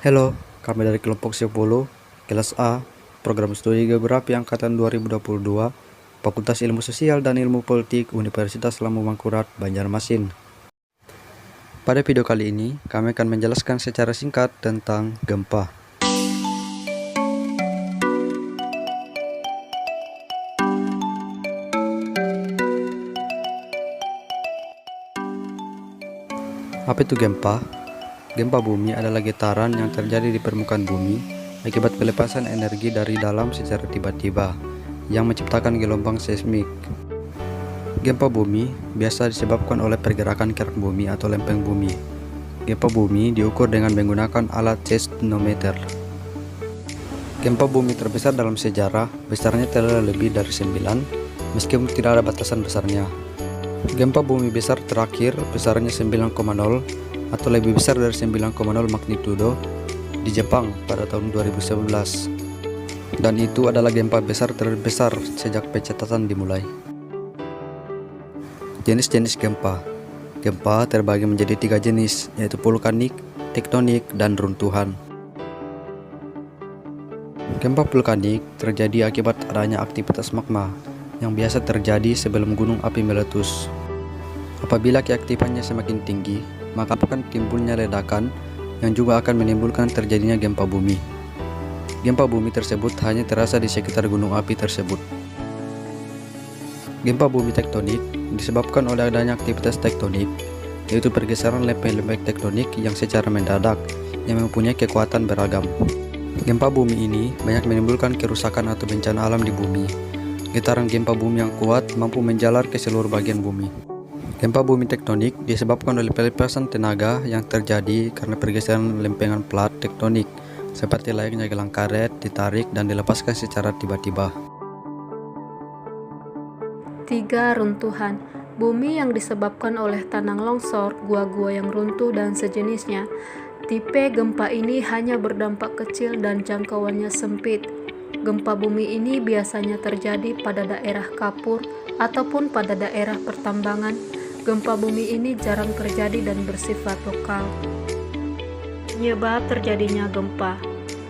Halo, kami dari kelompok 10, kelas A, program studi geografi angkatan 2022, Fakultas Ilmu Sosial dan Ilmu Politik Universitas Lamu Mangkurat, Banjarmasin. Pada video kali ini, kami akan menjelaskan secara singkat tentang gempa. Apa itu gempa? Gempa bumi adalah getaran yang terjadi di permukaan bumi akibat pelepasan energi dari dalam secara tiba-tiba yang menciptakan gelombang seismik. Gempa bumi biasa disebabkan oleh pergerakan kerak bumi atau lempeng bumi. Gempa bumi diukur dengan menggunakan alat seismometer. Gempa bumi terbesar dalam sejarah besarnya telah lebih dari 9, meskipun tidak ada batasan besarnya. Gempa bumi besar terakhir besarnya 9,0 atau lebih besar dari 9,0 magnitudo di Jepang pada tahun 2011. Dan itu adalah gempa besar terbesar sejak pencatatan dimulai. Jenis-jenis gempa. Gempa terbagi menjadi 3 jenis, yaitu vulkanik, tektonik, dan runtuhan. Gempa vulkanik terjadi akibat adanya aktivitas magma yang biasa terjadi sebelum gunung api meletus. Apabila keaktifannya semakin tinggi, maka akan timbulnya ledakan yang juga akan menimbulkan terjadinya gempa bumi. Gempa bumi tersebut hanya terasa di sekitar gunung api tersebut. Gempa bumi tektonik disebabkan oleh adanya aktivitas tektonik, yaitu pergeseran lempeng-lempeng tektonik yang secara mendadak yang mempunyai kekuatan beragam. Gempa bumi ini banyak menimbulkan kerusakan atau bencana alam di bumi. Getaran gempa bumi yang kuat mampu menjalar ke seluruh bagian bumi. Gempa bumi tektonik disebabkan oleh pelepasan tenaga yang terjadi karena pergeseran lempengan plat tektonik, seperti layaknya gelang karet ditarik dan dilepaskan secara tiba-tiba. 3. Runtuhan. Bumi yang disebabkan oleh tanah longsor, gua-gua yang runtuh dan sejenisnya. Tipe gempa ini hanya berdampak kecil dan jangkauannya sempit. Gempa bumi ini biasanya terjadi pada daerah kapur ataupun pada daerah pertambangan. Gempa bumi ini jarang terjadi dan bersifat lokal. Penyebab terjadinya gempa.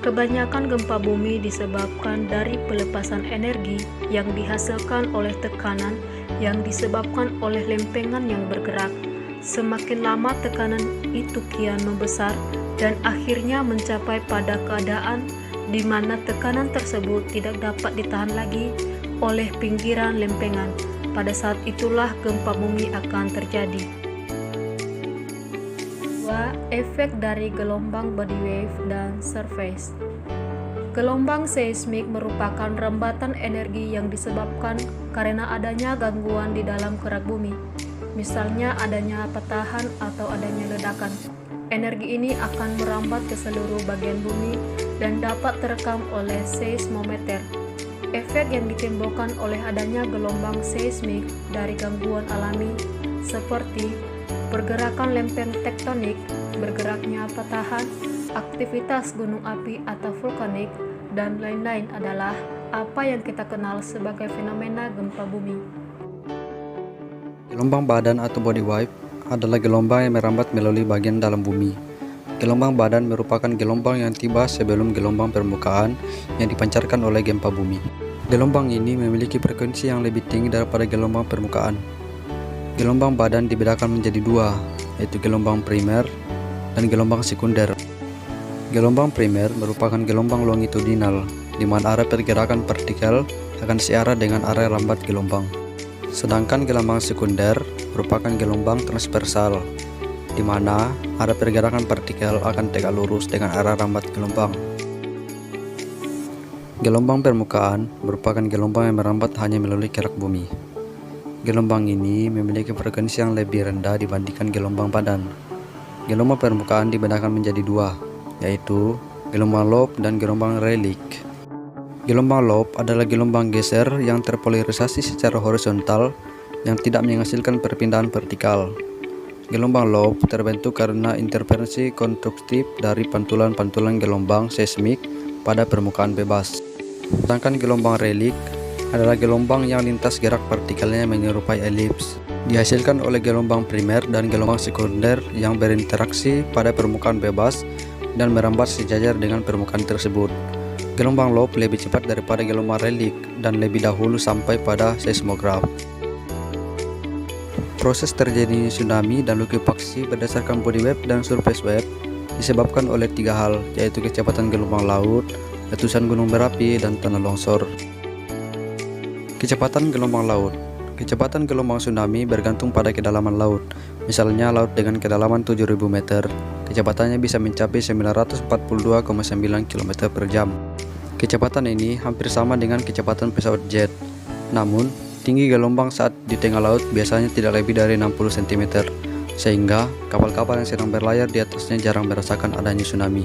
Kebanyakan gempa bumi disebabkan dari pelepasan energi yang dihasilkan oleh tekanan yang disebabkan oleh lempengan yang bergerak. Semakin lama tekanan itu kian membesar dan akhirnya mencapai pada keadaan di mana tekanan tersebut tidak dapat ditahan lagi oleh pinggiran lempengan. Pada saat itulah gempa bumi akan terjadi. 2. Efek dari gelombang body wave dan surface. Gelombang seismik merupakan rembatan energi yang disebabkan karena adanya gangguan di dalam kerak bumi. Misalnya adanya patahan atau adanya ledakan. Energi ini akan merambat ke seluruh bagian bumi dan dapat terekam oleh seismometer. Efek yang ditimbulkan oleh adanya gelombang seismik dari gangguan alami seperti pergerakan lempeng tektonik, bergeraknya patahan, aktivitas gunung api atau vulkanik, dan lain-lain adalah apa yang kita kenal sebagai fenomena gempa bumi. Gelombang badan atau body wave adalah gelombang yang merambat melalui bagian dalam bumi. Gelombang badan merupakan gelombang yang tiba sebelum gelombang permukaan yang dipancarkan oleh gempa bumi. Gelombang ini memiliki frekuensi yang lebih tinggi daripada gelombang permukaan. Gelombang badan dibedakan menjadi 2, yaitu gelombang primer dan gelombang sekunder. Gelombang primer merupakan gelombang longitudinal, di mana arah pergerakan partikel akan searah dengan arah lambat gelombang. Sedangkan gelombang sekunder merupakan gelombang transversal, di mana arah pergerakan partikel akan tegak lurus dengan arah lambat gelombang. Gelombang permukaan merupakan gelombang yang merambat hanya melalui kerak bumi. Gelombang ini memiliki frekuensi yang lebih rendah dibandingkan gelombang badan. Gelombang permukaan dibedakan menjadi 2, yaitu gelombang lob dan gelombang relik. Gelombang lob adalah gelombang geser yang terpolarisasi secara horizontal yang tidak menghasilkan perpindahan vertikal. Gelombang lob terbentuk karena interferensi konstruktif dari pantulan-pantulan gelombang seismik pada permukaan bebas. Sedangkan gelombang relik adalah gelombang yang lintas gerak partikelnya menyerupai elips, dihasilkan oleh gelombang primer dan gelombang sekunder yang berinteraksi pada permukaan bebas dan merambat sejajar dengan permukaan tersebut. Gelombang low lebih cepat daripada gelombang relik dan lebih dahulu sampai pada seismograf. Proses terjadinya tsunami dan likuifaksi berdasarkan body wave dan surface wave disebabkan oleh 3 hal, yaitu kecepatan gelombang laut, letusan gunung berapi, dan tanah longsor. Kecepatan gelombang laut. Kecepatan gelombang tsunami bergantung pada kedalaman laut. Misalnya laut dengan kedalaman 7.000 meter, kecepatannya bisa mencapai 942,9 km per jam. Kecepatan ini hampir sama dengan kecepatan pesawat jet. Namun, tinggi gelombang saat di tengah laut biasanya tidak lebih dari 60 cm, sehingga kapal-kapal yang sedang berlayar di atasnya jarang merasakan adanya tsunami.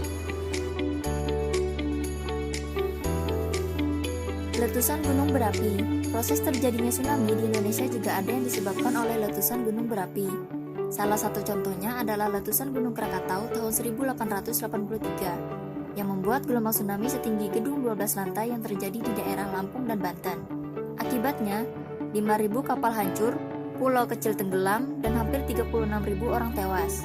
Letusan gunung berapi. Proses terjadinya tsunami di Indonesia juga ada yang disebabkan oleh letusan gunung berapi. Salah satu contohnya adalah letusan Gunung Krakatau tahun 1883 yang membuat gelombang tsunami setinggi gedung 12 lantai yang terjadi di daerah Lampung dan Banten. Akibatnya, 5.000 kapal hancur, pulau kecil tenggelam, dan hampir 36.000 orang tewas.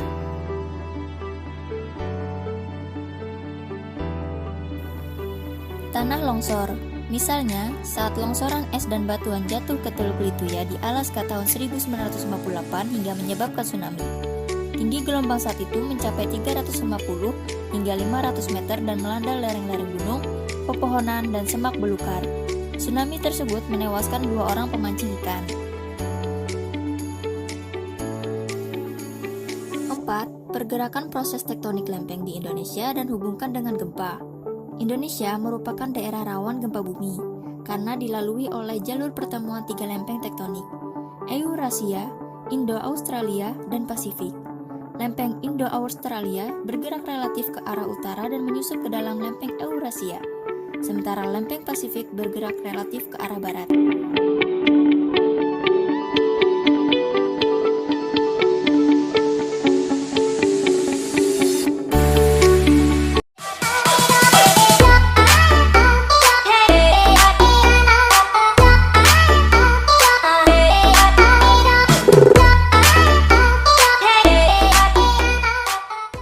Tanah longsor. Misalnya, saat longsoran es dan batuan jatuh ke Teluk Lituya di Alaska tahun 1958 hingga menyebabkan tsunami. Tinggi gelombang saat itu mencapai 350 hingga 500 meter dan melanda lereng-lereng gunung, pepohonan, dan semak belukar. Tsunami tersebut menewaskan 2 orang pemancing ikan. 4. Pergerakan proses tektonik lempeng di Indonesia dan hubungkan dengan gempa. Indonesia merupakan daerah rawan gempa bumi karena dilalui oleh jalur pertemuan 3 lempeng tektonik, Eurasia, Indo-Australia, dan Pasifik. Lempeng Indo-Australia bergerak relatif ke arah utara dan menyusup ke dalam lempeng Eurasia, sementara lempeng Pasifik bergerak relatif ke arah barat.